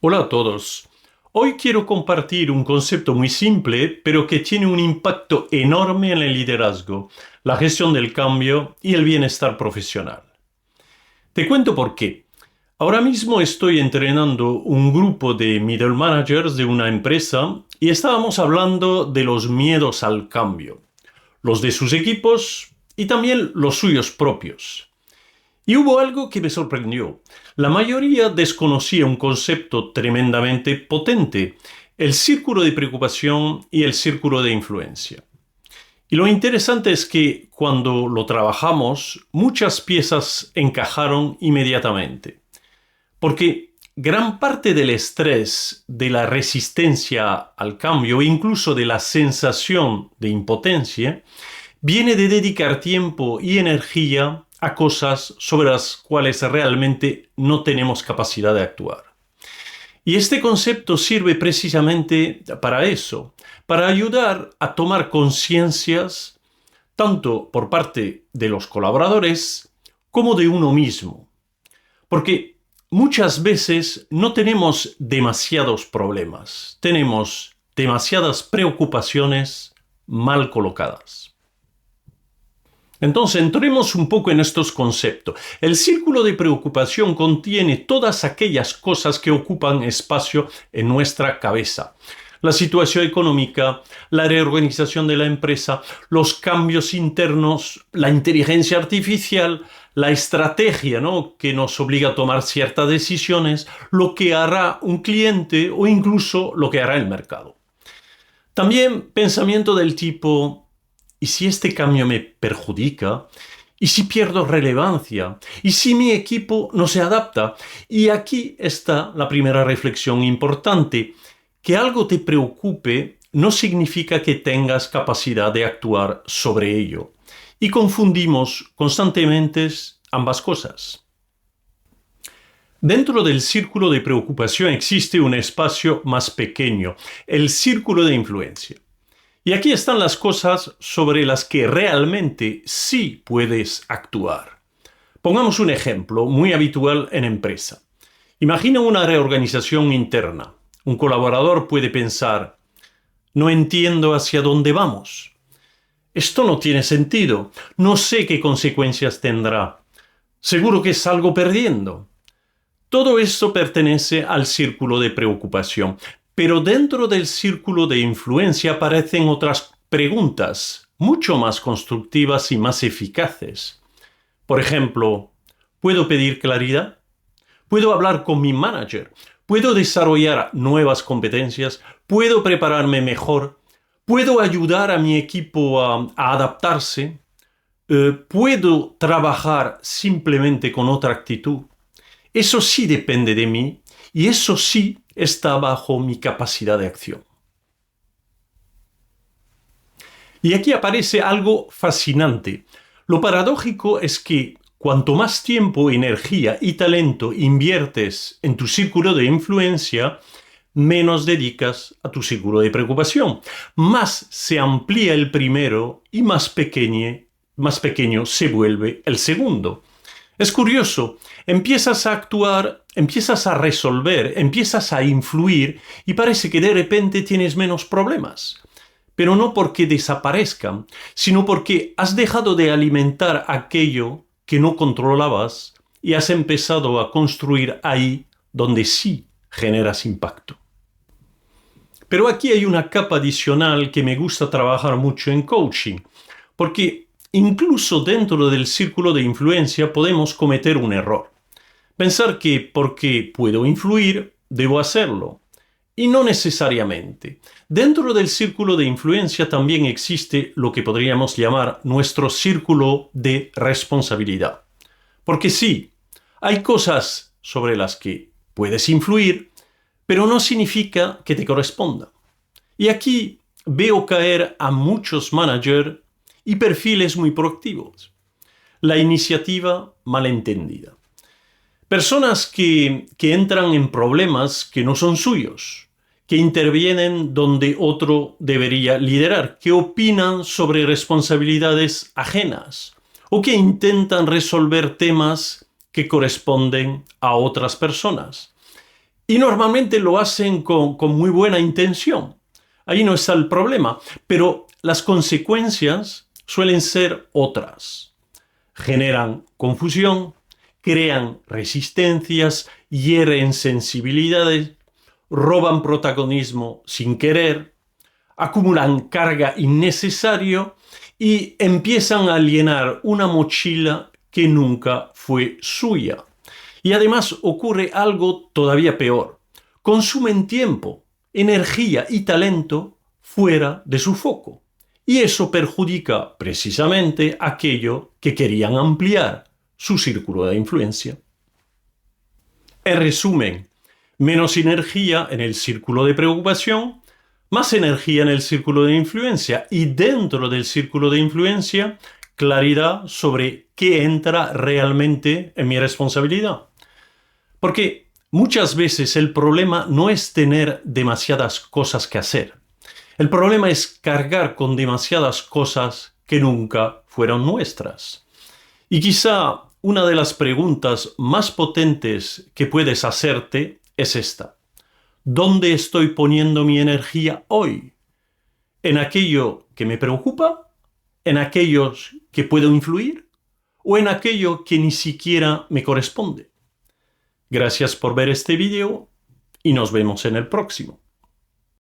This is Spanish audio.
Hola a todos. Hoy quiero compartir un concepto muy simple, pero que tiene un impacto enorme en el liderazgo, la gestión del cambio y el bienestar profesional. Te cuento por qué. Ahora mismo estoy entrenando un grupo de middle managers de una empresa y estábamos hablando de los miedos al cambio, los de sus equipos y también los suyos propios. Y hubo algo que me sorprendió. La mayoría desconocía un concepto tremendamente potente, el círculo de preocupación y el círculo de influencia. Y lo interesante es que cuando lo trabajamos, muchas piezas encajaron inmediatamente. Porque gran parte del estrés, de la resistencia al cambio e incluso de la sensación de impotencia, viene de dedicar tiempo y energía a cosas sobre las cuales realmente no tenemos capacidad de actuar. Y este concepto sirve precisamente para eso, para ayudar a tomar conciencias tanto por parte de los colaboradores como de uno mismo. Porque muchas veces no tenemos demasiados problemas, tenemos demasiadas preocupaciones mal colocadas. Entonces, entremos un poco en estos conceptos. El círculo de preocupación contiene todas aquellas cosas que ocupan espacio en nuestra cabeza. La situación económica, la reorganización de la empresa, los cambios internos, la inteligencia artificial, la estrategia, ¿no?, que nos obliga a tomar ciertas decisiones, lo que hará un cliente o incluso lo que hará el mercado. También pensamiento del tipo: ¿y si este cambio me perjudica? ¿Y si pierdo relevancia? ¿Y si mi equipo no se adapta? Y aquí está la primera reflexión importante. Que algo te preocupe no significa que tengas capacidad de actuar sobre ello. Y confundimos constantemente ambas cosas. Dentro del círculo de preocupación existe un espacio más pequeño, el círculo de influencia. Y aquí están las cosas sobre las que realmente sí puedes actuar. Pongamos un ejemplo muy habitual en empresa. Imagina una reorganización interna. Un colaborador puede pensar: no entiendo hacia dónde vamos. Esto no tiene sentido. No sé qué consecuencias tendrá. Seguro que salgo perdiendo. Todo esto pertenece al círculo de preocupación. Pero dentro del círculo de influencia aparecen otras preguntas, mucho más constructivas y más eficaces. Por ejemplo, ¿puedo pedir claridad? ¿Puedo hablar con mi manager? ¿Puedo desarrollar nuevas competencias? ¿Puedo prepararme mejor? ¿Puedo ayudar a mi equipo a adaptarse? ¿Puedo trabajar simplemente con otra actitud? Eso sí depende de mí y eso sí está bajo mi capacidad de acción. Y aquí aparece algo fascinante. Lo paradójico es que cuanto más tiempo, energía y talento inviertes en tu círculo de influencia, menos dedicas a tu círculo de preocupación. Más se amplía el primero y más pequeño se vuelve el segundo. Es curioso, empiezas a actuar, empiezas a resolver, empiezas a influir y parece que de repente tienes menos problemas. Pero no porque desaparezcan, sino porque has dejado de alimentar aquello que no controlabas y has empezado a construir ahí donde sí generas impacto. Pero aquí hay una capa adicional que me gusta trabajar mucho en coaching, porque incluso dentro del círculo de influencia podemos cometer un error. Pensar que porque puedo influir, debo hacerlo. Y no necesariamente. Dentro del círculo de influencia también existe lo que podríamos llamar nuestro círculo de responsabilidad. Porque sí, hay cosas sobre las que puedes influir, pero no significa que te corresponda. Y aquí veo caer a muchos managers y perfiles muy proactivos. La iniciativa malentendida. Personas que entran en problemas que no son suyos, que intervienen donde otro debería liderar, que opinan sobre responsabilidades ajenas o que intentan resolver temas que corresponden a otras personas. Y normalmente lo hacen con muy buena intención. Ahí no está el problema, pero las consecuencias suelen ser otras. Generan confusión, crean resistencias, hieren sensibilidades, roban protagonismo sin querer, acumulan carga innecesaria y empiezan a llenar una mochila que nunca fue suya. Y además ocurre algo todavía peor. Consumen tiempo, energía y talento fuera de su foco. Y eso perjudica precisamente aquello que querían ampliar, su círculo de influencia. En resumen, menos energía en el círculo de preocupación, más energía en el círculo de influencia y dentro del círculo de influencia, claridad sobre qué entra realmente en mi responsabilidad. Porque muchas veces el problema no es tener demasiadas cosas que hacer. El problema es cargar con demasiadas cosas que nunca fueron nuestras. Y quizá una de las preguntas más potentes que puedes hacerte es esta. ¿Dónde estoy poniendo mi energía hoy? ¿En aquello que me preocupa? ¿En aquellos que puedo influir? ¿O en aquello que ni siquiera me corresponde? Gracias por ver este video y nos vemos en el próximo.